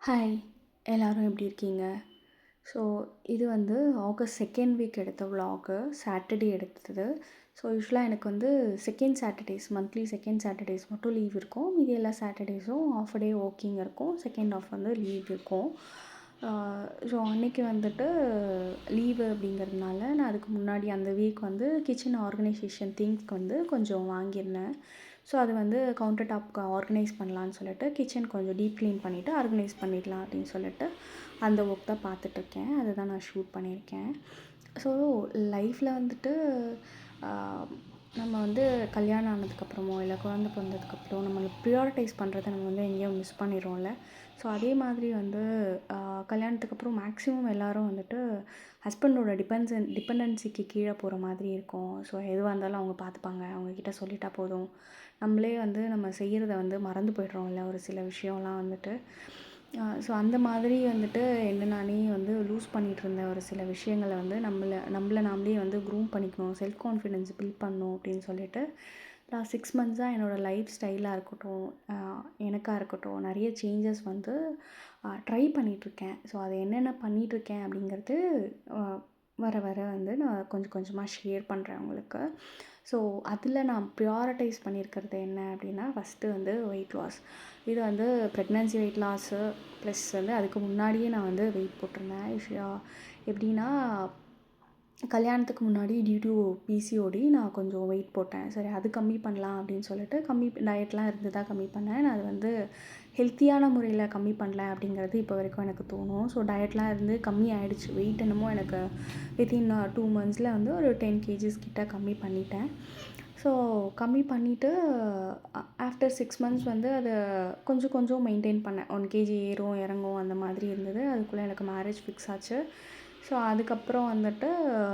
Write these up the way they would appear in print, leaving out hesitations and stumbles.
Hi! எல்லாரும் எப்படி இருக்கீங்க? ஸோ இது வந்து ஆகஸ்ட் 2nd வீக் எடுத்த விலாகு. சாட்டர்டே எடுத்தது. ஸோ யூசுவலா எனக்கு வந்து second Saturdays monthly second Saturdays மட்டும் லீவ் இருக்கும். மீதி எல்லா சாட்டர்டேஸும் ஆஃப் டே ஒர்க்கிங் இருக்கும். செகண்ட் ஆஃப் வந்து லீவ் இருக்கும். ஸோ அன்னைக்கு வந்துட்டு லீவு அப்படிங்கிறதுனால நான் அதுக்கு முன்னாடி அந்த வீக் வந்து கிச்சன் ஆர்கனைசேஷன் திங்ஸ்க்கு வந்து கொஞ்சம் வாங்கியிருந்தேன். ஸோ அது வந்து கவுண்டர் டாப்க்கு ஆர்கனைஸ் பண்ணலான்னு சொல்லிட்டு கிச்சன் கொஞ்சம் டீப் க்ளீன் பண்ணிவிட்டு ஆர்கனைஸ் பண்ணிடலாம் அப்படின்னு சொல்லிட்டு அந்த ஒர்க் தான் பார்த்துட்ருக்கேன். அதை தான் நான் ஷூட் பண்ணியிருக்கேன். ஸோ லைஃப்பில் வந்துட்டு நம்ம வந்து கல்யாணம் ஆனதுக்கப்புறமோ இல்லை குழந்த பிறந்ததுக்கப்புறம் நம்மளை ப்ரியாரிட்டைஸ் பண்ணுறத நம்ம வந்து எங்கேயோ மிஸ் பண்ணிடுறோம்ல. ஸோ அதே மாதிரி வந்து கல்யாணத்துக்கு அப்புறம் மேக்ஸிமம் எல்லோரும் வந்துட்டு ஹஸ்பண்டோட டிபெண்டன்சிக்கு கீழே போகிற மாதிரி இருக்கும். ஸோ எதுவாக இருந்தாலும் அவங்க பார்த்துப்பாங்க, அவங்கக்கிட்ட சொல்லிட்டா போதும். நம்மளே வந்து நம்ம செய்கிறத வந்து மறந்து போய்ட்றோம்ல ஒரு சில விஷயம்லாம் வந்துட்டு. ஸோ அந்த மாதிரி வந்துட்டு என்ன நானே வந்து லூஸ் பண்ணிகிட்ருந்த ஒரு சில விஷயங்களை வந்து நம்மளை நாமளே வந்து க்ரூம் பண்ணிக்கணும், செல்ஃப் கான்ஃபிடென்ஸ் பில்ட் பண்ணணும் அப்படின்னு சொல்லிட்டு லாஸ்ட் 6 மந்த்ஸாக என்னோடய லைஃப் ஸ்டைலாக இருக்கட்டும், எனக்காக இருக்கட்டும் நிறைய சேஞ்சஸ் வந்து ட்ரை பண்ணிகிட்ருக்கேன். ஸோ அது என்னென்ன பண்ணிகிட்ருக்கேன் அப்படிங்கிறது வர வர வந்து நான் கொஞ்சம் கொஞ்சமாக ஷேர் பண்ணுறேன் உங்களுக்கு. ஸோ அதில் நான் ப்ரியாரிட்டைஸ் பண்ணியிருக்கிறது என்ன அப்படின்னா, ஃபஸ்ட்டு வந்து வெயிட் லாஸ். இது வந்து ப்ரெக்னன்சி வெயிட் லாஸு ப்ளஸ் வந்து அதுக்கு முன்னாடியே நான் வந்து வெயிட் போட்டிருந்தேன். எப்படின்னா கல்யாணத்துக்கு முன்னாடி டியூ டு பிசிஓடி நான் கொஞ்சம் வெயிட் போட்டேன். சரி அது கம்மி பண்ணலாம் அப்படின்னு சொல்லிட்டு டயட்லாம் இருந்து தான் கம்மி பண்ணேன். நான் அது வந்து ஹெல்த்தியான முறையில் கம்மி பண்ணல அப்படிங்கிறது இப்போ வரைக்கும் எனக்கு தோணும். ஸோ டயட்லாம் இருந்து கம்மி ஆகிடுச்சு. வெயிட் என்னமோ எனக்கு வித்தின் 2 மந்த்ஸில் வந்து ஒரு 10 கேஜிஸ் கிட்ட கம்மி பண்ணிட்டேன். ஸோ கம்மி பண்ணிவிட்டு ஆஃப்டர் 6 மந்த்ஸ் வந்து அதை கொஞ்சம் கொஞ்சம் மெயின்டைன் பண்ணேன். 1 கேஜி ஏறும் இறங்கும் அந்த மாதிரி இருந்தது. அதுக்குள்ளே எனக்கு மேரேஜ் ஃபிக்ஸ் ஆச்சு. ஸோ அதுக்கப்புறம் வந்துட்டு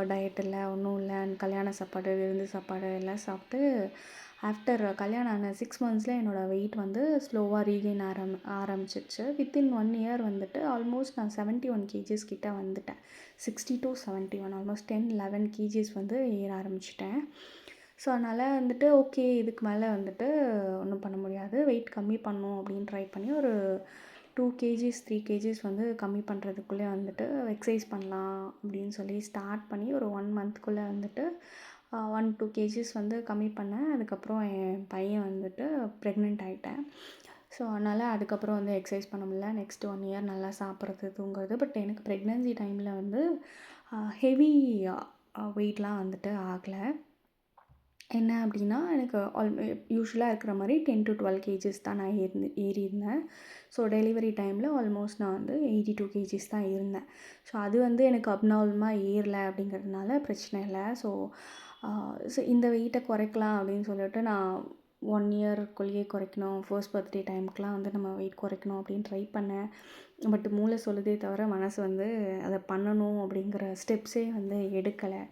டயட் இல்லை, ஒன்றும் இல்லை. கல்யாண சாப்பாடு, விருந்து சாப்பாடு எல்லாம் சாப்பிட்டு ஆஃப்டர் கல்யாணம் ஆன 6 மந்த்ஸில் என்னோடய வெயிட் வந்து ஸ்லோவாக ரீகெயின் ஆரம்பிச்சிருச்சு. வித்தின் 1 இயர் வந்துட்டு ஆல்மோஸ்ட் நான் 71 கேஜிஸ் கிட்ட வந்துட்டேன். 60 to 71 ஆல்மோஸ்ட் 10-11 கேஜிஸ் வந்து ஏற ஆரம்பிச்சிட்டேன். ஸோ அதனால் வந்துட்டு ஓகே, இதுக்கு மேலே வந்துட்டு ஒன்றும் பண்ண முடியாது, வெயிட் கம்மி பண்ணணும் அப்படின்னு ட்ரை பண்ணி ஒரு 2 கேஜிஸ் 3 கேஜிஸ் வந்து கம்மி பண்ணுறதுக்குள்ளே வந்துட்டு எக்ஸசைஸ் பண்ணலாம் அப்படின்னு சொல்லி ஸ்டார்ட் பண்ணி ஒரு 1 மந்த்துக்குள்ளே வந்துட்டு 1-2 கேஜிஸ் வந்து கம்மி பண்ணேன். அதுக்கப்புறம் என் பையன் வந்துட்டு ப்ரெக்னென்ட் ஆகிட்டேன். ஸோ அதனால் அதுக்கப்புறம் வந்து எக்ஸசைஸ் பண்ண முடியல. நெக்ஸ்ட் 1 இயர் நல்லா சாப்பிட்றது, தூங்குறது. பட் எனக்கு ப்ரெக்னென்சி டைமில் வந்து ஹெவி வெயிட்லாம் வந்துட்டு ஆகலை. என்ன அப்படின்னா எனக்கு யூஷுவலாக இருக்கிற மாதிரி 10 to 12 கேஜிஸ் தான் நான் ஏறியிருந்தேன். ஸோ டெலிவரி டைமில் ஆல்மோஸ்ட் நான் வந்து 82 கேஜிஸ் தான் இருந்தேன். ஸோ அது வந்து எனக்கு அப்நார்மலாக ஏறலை அப்படிங்கிறதுனால பிரச்சனை இல்லை. ஸோ இந்த வெயிட்டை குறைக்கலாம் அப்படின்னு சொல்லிட்டு நான் 1 இயருக்குள்ளேயே குறைக்கணும், ஃபர்ஸ்ட் பர்த்டே டைமுக்கெலாம் வந்து நம்ம வெயிட் குறைக்கணும் அப்படின்னு ட்ரை பண்ணேன். பட் மூளை சொல்லுதே தவிர மனசு வந்து அதை பண்ணணும் அப்படிங்கிற ஸ்டெப்ஸே வந்து எடுக்கலை.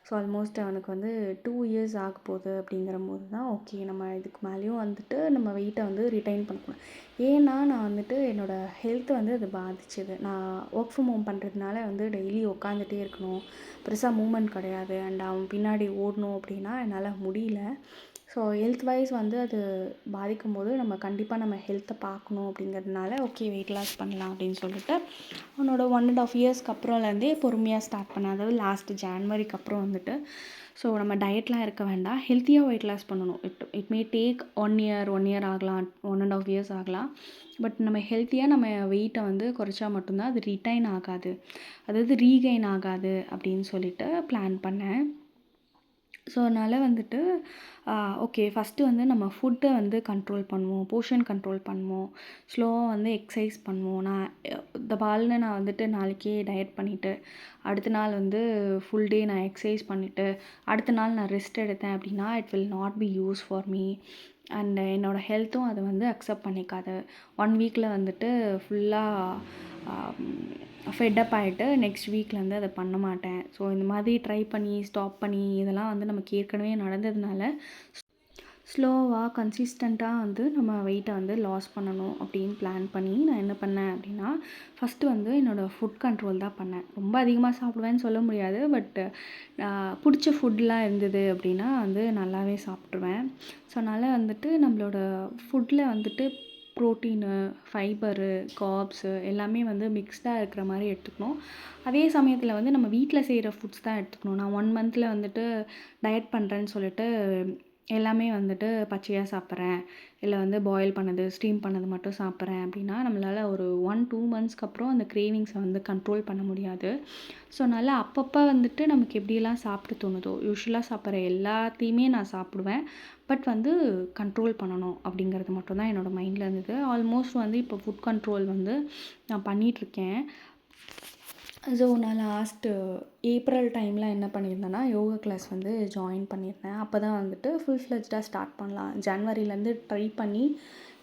ஸோ ஆல்மோஸ்ட் அவனுக்கு வந்து 2 இயர்ஸ் ஆகப்போகுது அப்படிங்கிறபோது தான் ஓகே, நம்ம இதுக்கு மேலேயும் வந்துட்டு நம்ம வெயிட்டை வந்து ரிட்டைன் பண்ணணும். ஏன்னா நான் வந்துட்டு என்னோடய ஹெல்த்தை வந்து அது பாதிச்சுது. நான் ஒர்க் ஃப்ரம் ஹோம் பண்ணுறதுனால வந்து டெய்லி உட்காந்துட்டே இருக்கணும், பெருசாக மூமெண்ட் கிடையாது. அண்ட் அவன் பின்னாடி ஓடணும் அப்படின்னா என்னால் முடியல. ஸோ ஹெல்த் வைஸ் வந்து அது பாதிக்கும்போது நம்ம கண்டிப்பாக நம்ம ஹெல்த்தை பார்க்கணும் அப்படிங்கிறதுனால ஓகே, வெயிட் லாஸ் பண்ணலாம் அப்படின்னு சொல்லிட்டு அவனோட 1.5 இயர்ஸ்க்கு அப்புறம்லேருந்தே பொறுமையாக ஸ்டார்ட் பண்ணேன். அதாவது லாஸ்ட் ஜான்வரிக்கு அப்புறம் வந்துட்டு ஸோ நம்ம டயட்லாம் இருக்க வேண்டாம், ஹெல்த்தியாக வெயிட் லாஸ் பண்ணணும். இட் மே டேக் 1 இயர் ஆகலாம், 1.5 இயர்ஸ் ஆகலாம். பட் நம்ம ஹெல்த்தியாக நம்ம வெயிட்டை வந்து குறைச்சா மட்டும்தான் அது ரிட்டைன் ஆகாது, அதாவது ரீகெயின் ஆகாது அப்படின்னு சொல்லிட்டு பிளான் பண்ணேன். ஸோ அதனால் வந்துட்டு ஓகே, ஃபஸ்ட்டு வந்து நம்ம ஃபுட்டை வந்து கண்ட்ரோல் பண்ணுவோம், போர்ஷன் கண்ட்ரோல் பண்ணுவோம், ஸ்லோவாக வந்து எக்ஸசைஸ் பண்ணுவோம். நான் வந்துட்டு நாளைக்கே டயட் பண்ணிவிட்டு அடுத்த நாள் வந்து ஃபுல் டே நான் எக்ஸசைஸ் பண்ணிவிட்டு அடுத்த நாள் நான் ரெஸ்ட் எடுத்தேன் அப்படின்னா it will not be use for me. And என்னோடய ஹெல்த்தும் அதை வந்து அக்செப்ட் பண்ணிக்காது. 1 வீக்கில் வந்துட்டு ஃபுல்லாக ஃபெட்டப் ஆகிட்டு நெக்ஸ்ட் வீக்லேருந்து அதை பண்ண மாட்டேன். ஸோ இந்த மாதிரி ட்ரை பண்ணி ஸ்டாப் பண்ணி இதெல்லாம் வந்து நமக்கு ஏற்கனவே நடந்ததுனால ஸ்லோவாக கன்சிஸ்டண்ட்டாக வந்து நம்ம வெயிட்டை வந்து லாஸ் பண்ணணும் அப்படின்னு பிளான் பண்ணி நான் என்ன பண்ணேன் அப்படின்னா, ஃபஸ்ட்டு வந்து என்னோடய ஃபுட் கண்ட்ரோல் தான் பண்ணேன். ரொம்ப அதிகமாக சாப்பிடுவேன்னு சொல்ல முடியாது, பட் பிடிச்ச ஃபுட்லாம் இருந்தது அப்படின்னா வந்து நல்லாவே சாப்பிட்ருவேன். ஸோ அதனால் வந்துட்டு நம்மளோட ஃபுட்டில் வந்துட்டு ப்ரோட்டீனு, ஃபைபரு, கார்ப்ஸு எல்லாமே வந்து மிக்ஸ்டாக இருக்கிற மாதிரி எடுத்துக்கணும். அதே சமயத்தில் வந்து நம்ம வீட்டில் செய்கிற ஃபுட்ஸ் தான் எடுத்துக்கணும். நான் 1 மந்தில் வந்துட்டு டயட் பண்ணுறேன்னு சொல்லிட்டு எல்லாமே வந்துட்டு பச்சையாக சாப்பிட்றேன், இல்லை வந்து பாயில் பண்ணது, ஸ்டீம் பண்ணது மட்டும் சாப்பிட்றேன் அப்படின்னா நம்மளால் ஒரு 1-2 மந்த்ஸ்க்கு அப்புறம் அந்த கிரேவிங்ஸை வந்து கண்ட்ரோல் பண்ண முடியாது. ஸோ நல்லா அப்பப்போ வந்துட்டு நமக்கு எப்படியெல்லாம் சாப்பிட தோணுதோ, யூஸ்வலாக சாப்பிட்ற எல்லாத்தையுமே நான் சாப்பிடுவேன். பட் வந்து கண்ட்ரோல் பண்ணணும் அப்படிங்கிறது மட்டும் தான் என்னோடய மைண்டில் இருந்தது. ஆல்மோஸ்ட் வந்து இப்போ ஃபுட் கண்ட்ரோல் வந்து நான் பண்ணிகிட்ருக்கேன். ஸோ நான் லாஸ்ட்டு ஏப்ரல் டைமில் என்ன பண்ணியிருந்தேன்னா, யோகா கிளாஸ் வந்து ஜாயின் பண்ணியிருந்தேன். அப்போ தான் வந்துட்டு ஃபுல் ஃப்ளெஜ்டாக ஸ்டார்ட் பண்ணலாம். ஜனவரிலேருந்து ட்ரை பண்ணி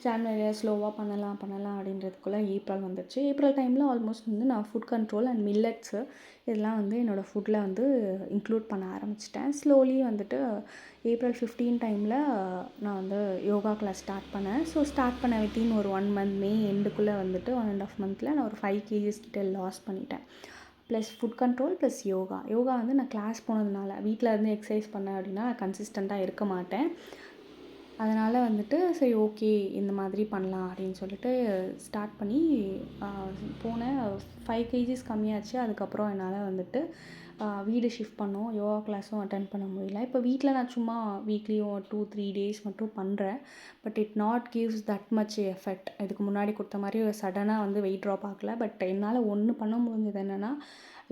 ஜனவரியில் ஸ்லோவாக பண்ணலாம் அப்படின்றதுக்குள்ளே ஏப்ரல் வந்துடுச்சு. ஏப்ரல் டைமில் ஆல்மோஸ்ட் வந்து நான் ஃபுட் கண்ட்ரோல் அண்ட் மில்லட்ஸு இதெல்லாம் வந்து என்னோடய ஃபுட்டில் வந்து இன்க்ளூட் பண்ண ஆரம்பிச்சிட்டேன். ஸ்லோலி வந்துட்டு ஏப்ரல் 15 டைமில் நான் வந்து யோகா கிளாஸ் ஸ்டார்ட் பண்ணேன். ஸோ ஸ்டார்ட் பண்ண வித்தின் ஒரு 1 மந்த் மே எண்டுக்குள்ளே வந்துட்டு 1.5 மந்தில் நான் ஒரு 5 கேஜிஸ் கிட்ட லாஸ் பண்ணிட்டேன். Plus food control plus yoga வந்து நான் கிளாஸ் போனதுனால வீட்டில் இருந்து எக்ஸசைஸ் பண்ணேன் அப்படின்னா கன்சிஸ்டண்ட்டாக இருக்க மாட்டேன். அதனால் வந்துட்டு சரி ஓகே இந்த மாதிரி பண்ணலாம் அப்படின்னு சொல்லிட்டு ஸ்டார்ட் பண்ணி போனேன். 5 கேஜிஸ் கம்மியாச்சு. அதுக்கப்புறம் என்னால் வந்துட்டு வீடு ஷிஃப்ட் பண்ணோம். யோகா கிளாஸும் அட்டெண்ட் பண்ண முடியல. இப்போ வீட்டில் நான் சும்மா வீக்லியும் 2-3 டேஸ் மட்டும் பண்ணுறேன். But it not gives that much effect. இதுக்கு முன்னாடி கொடுத்த மாதிரி சடனாக வந்து வெயிட் ட்ராப் ஆகலை. பட் என்னால் ஒன்று பண்ண முடிஞ்சது என்னென்னா,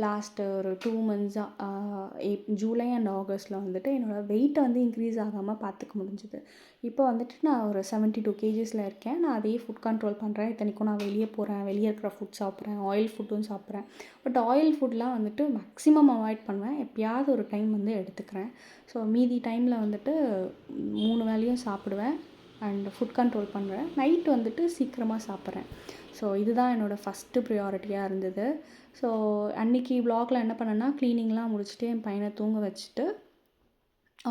லாஸ்ட்டு ஒரு 2 மந்த்ஸாக ஜூலை அண்ட் ஆகஸ்ட்டில் வந்துட்டு என்னோடய வெயிட்டை வந்து இன்க்ரீஸ் ஆகாமல் பார்த்துக்க முடிஞ்சுது. இப்போ வந்துட்டு நான் ஒரு 72 கேஜிஸில் இருக்கேன். நான் அதே ஃபுட் கண்ட்ரோல் பண்ணுறேன். இத்தனைக்கும் நான் வெளியே போகிறேன், வெளியே இருக்கிற ஃபுட் சாப்பிட்றேன், ஆயில் ஃபுட்டும் சாப்பிட்றேன். பட் ஆயில் ஃபுட்லாம் வந்துட்டு மேக்ஸிமம் அவாய்ட் பண்ணுவேன். எப்பயாவது ஒரு டைம் வந்து எடுத்துக்கிறேன். ஸோ மீதி டைமில் வந்துட்டு 3 வேளையும் சாப்பிடுவேன் அண்ட் ஃபுட் கண்ட்ரோல் பண்ணுறேன். நைட்டு வந்துட்டு சீக்கிரமாக சாப்பிட்றேன். ஸோ இதுதான் என்னோடய ஃபஸ்ட்டு ப்ரியாரிட்டியாக இருந்தது. ஸோ அன்றைக்கி வ்ளாகில் என்ன பண்ணேன்னா, க்ளீனிங்லாம் முடிச்சுட்டு என் பையனை தூங்க வச்சுட்டு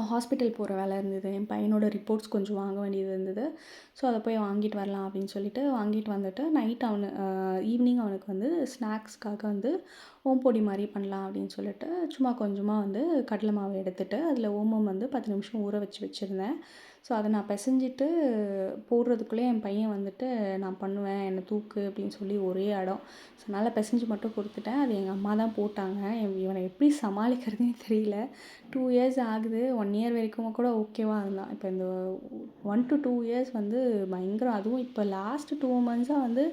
ஹாஸ்பிட்டல் போகிற வேலை இருந்தது. என் பையனோட ரிப்போர்ட்ஸ் கொஞ்சம் வாங்க வேண்டியது இருந்தது. ஸோ அதை போய் வாங்கிட்டு வரலாம் அப்படின்னு சொல்லிட்டு வாங்கிட்டு வந்துட்டு நைட் ஈவினிங் அவனுக்கு வந்து ஸ்நாக்ஸ்க்காக வந்து ஓம்பொடி மாதிரி பண்ணலாம் அப்படின்னு சொல்லிட்டு சும்மா கொஞ்சமாக வந்து கடலை மாவு எடுத்துகிட்டு அதில் ஓமம் வந்து 10 நிமிஷம் ஊற வச்சுருந்தேன். ஸோ அதை நான் பிசைஞ்சிட்டு போடுறதுக்குள்ளே என் பையன் வந்துட்டு நான் பண்ணுவேன், என்னை தூக்கு அப்படின்னு சொல்லி ஒரே இடம். ஸோ அதனால் பிசைஞ்சு மட்டும் கொடுத்துட்டேன். அது எங்கள் அம்மா தான் போட்டாங்க. இவனை எப்படி சமாளிக்கிறதுனே தெரியல. 2 இயர்ஸ் ஆகுது. 1 இயர் வரைக்கும் கூட ஓகேவாக இருந்தான். இப்போ இந்த 1 to 2 இயர்ஸ் வந்து பயங்கரம். அதுவும் இப்போ லாஸ்ட்டு 2 மந்த்ஸாக வந்து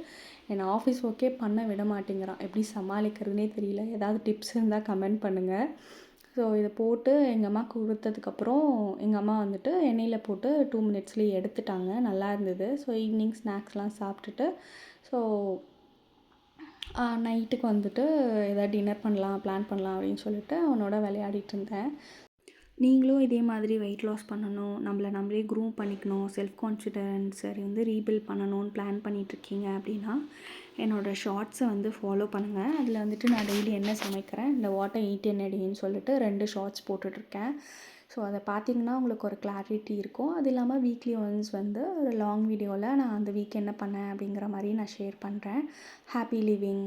என்னை ஆஃபீஸ் ஒர்க்கே பண்ண விட மாட்டேங்கிறான். எப்படி சமாளிக்கிறதுனே தெரியல. ஏதாவது டிப்ஸ் இருந்தால் கமெண்ட் பண்ணுங்கள். ஸோ இதை போட்டு எங்கள் அம்மா கொடுத்ததுக்கப்புறம் எங்கள் அம்மா வந்துட்டு எண்ணெயில் போட்டு 2 மினிட்ஸ்லேயே எடுத்துட்டாங்க. நல்லா இருந்தது. ஸோ ஈவினிங் ஸ்நாக்ஸ்லாம் சாப்பிட்டுட்டு ஸோ நைட்டுக்கு வந்துட்டு எதாவது டின்னர் பண்ணலாம், பிளான் பண்ணலாம் அப்படின்னு சொல்லிட்டு அவனோட விளையாடிட்டு இருந்தேன். நீங்களும் இதே மாதிரி வெயிட் லாஸ் பண்ணணும், நம்மளே க்ரூம் பண்ணிக்கணும், செல்ஃப் கான்ஃபிடென்ஸை வந்து ரீபில்ட் பண்ணணும்னு பிளான் பண்ணிகிட்ருக்கீங்க அப்படின்னா என்னோடய ஷார்ட்ஸை வந்து ஃபாலோ பண்ணுங்கள். அதில் வந்துட்டு நான் டெய்லி என்ன சமைக்கிறேன், இந்த வாட் ஐ ஈட் இன் எ டேன்னு சொல்லிட்டு 2 ஷார்ட்ஸ் போட்டுட்ருக்கேன். ஸோ அதை பார்த்தீங்கன்னா உங்களுக்கு ஒரு கிளாரிட்டி இருக்கும். அது இல்லாமல் வீக்லி ஒன்ஸ் வந்து ஒரு லாங் வீடியோவில் நான் அந்த வீக் என்ன பண்ணேன் அப்படிங்கிற மாதிரி நான் ஷேர் பண்ணுறேன். Happy living.